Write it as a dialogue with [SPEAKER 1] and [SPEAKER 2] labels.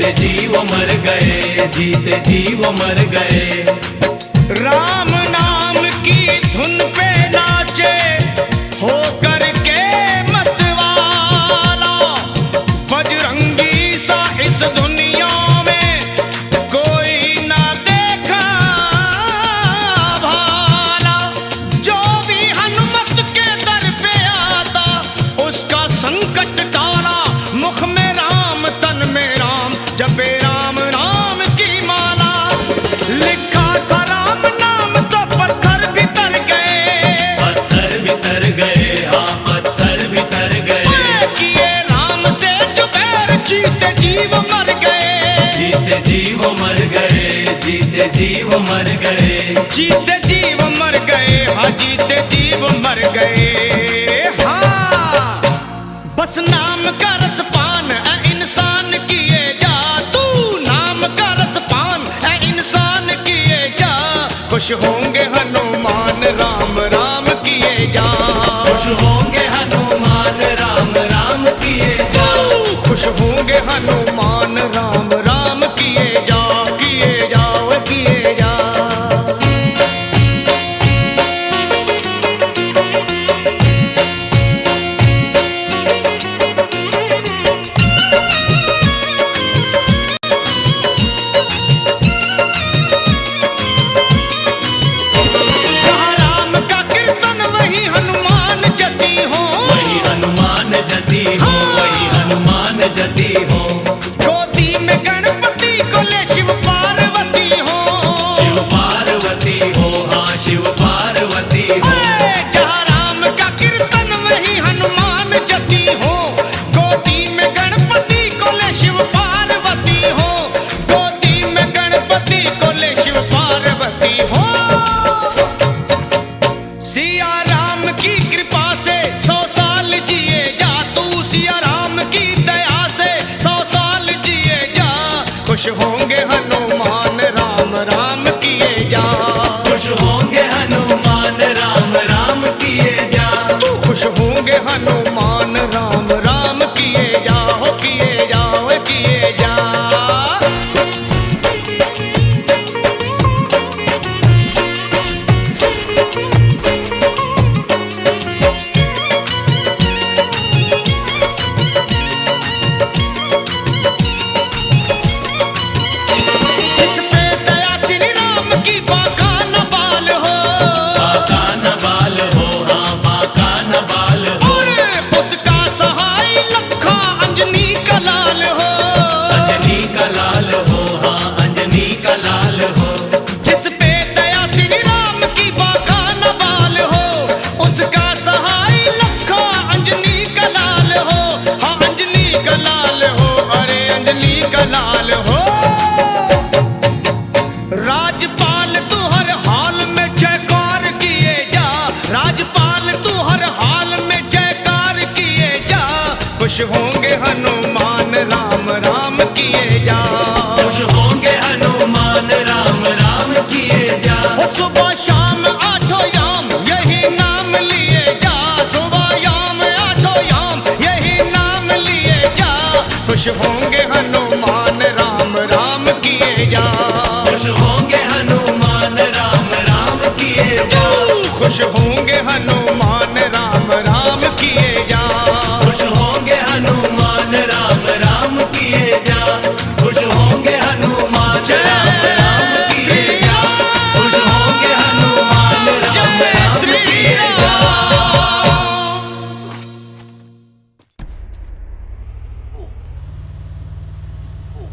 [SPEAKER 1] जीते जी वो मर गए, जीते जी वो मर गए।
[SPEAKER 2] राम नाम की धुन पे नाचे हो करके मतवाला, बजरंगी सा इस दुनिया में कोई ना देखा भाला। जो भी हनुमत के दर पे आता उसका संकट टाला, मुख में राम तन में राम, जपे राम नाम की माला। लिखा था राम नाम तो पत्थर भी तर गए,
[SPEAKER 1] पत्थर भी तर गए, हाँ पत्थर भी तर गए।
[SPEAKER 2] किए राम से जो बैर जीते जी वो मर गए,
[SPEAKER 1] जीते जी वो मर गए, जीते जी वो मर गए।
[SPEAKER 2] जीते जी वो मर गए, हाँ जीते जी वो मर गए। हाँ बस नाम का रसपान है इंसान किए जा, तू नाम का रसपान है इंसान किए जा। खुश होंगे हनुमान राम राम किए जा,
[SPEAKER 1] खुश होंगे हनुमान राम राम किए जा।
[SPEAKER 2] खुश होंगे हनुमान राम राम किए जा, किए जाओ किए जा। जहाँ राम का कीर्तन वही हनुमान जती हो,
[SPEAKER 1] वही हनुमान जती हो, वही हनुमान जती हो।
[SPEAKER 2] गोदी में गणपति को ले शिव पार्वती हो,
[SPEAKER 1] शिव पार्वती हो, हाँ शिव पार्वती हो।
[SPEAKER 2] जहाँ राम का कीर्तन वही हनुमान जती हो। गोदी में गणपति को ले शिव पार्वती हो, गोदी में गणपति को ले शिव पार्वती हो। सिया राम की कृपा से 100 साल जिए जा, तू सिया राम की दया से 100 साल जिए जा। खुश होंगे हनुमान राम राम किए जा,
[SPEAKER 1] खुश होंगे हनुमान राम राम किए जा।
[SPEAKER 2] तू खुश होंगे हनुमान राम राम किए जा, हो किए जा, हो किए जा। जिस पे दया श्री राम की बाका न बाल हो,
[SPEAKER 1] बाका न बाल हो, हाँ बाका न बाल हो।
[SPEAKER 2] उसका सहाय लखा अंजनी का लाल हो,
[SPEAKER 1] अंजनी का लाल हो, हाँ अंजनी का लाल हो।
[SPEAKER 2] जिस पे दया श्री राम की बाका न बाल हो, उसका सहाय लखा अंजनी का लाल हो, हाँ अंजनी का लाल हो, अरे अंजनी का लाल हो। राजपाल तू हर हाल में जयकार किए जा, राजपाल तू हर हाल में जयकार किए जा। खुश होंगे हनुमान राम राम किए जा,
[SPEAKER 1] खुश होंगे हनुमान राम राम किए जा।
[SPEAKER 2] हो सुबह शाम आठों याम यही नाम लिए जा, सुबह याम आठों याम यही नाम लिए जा। खुश होंगे हनुमान राम राम किए जा।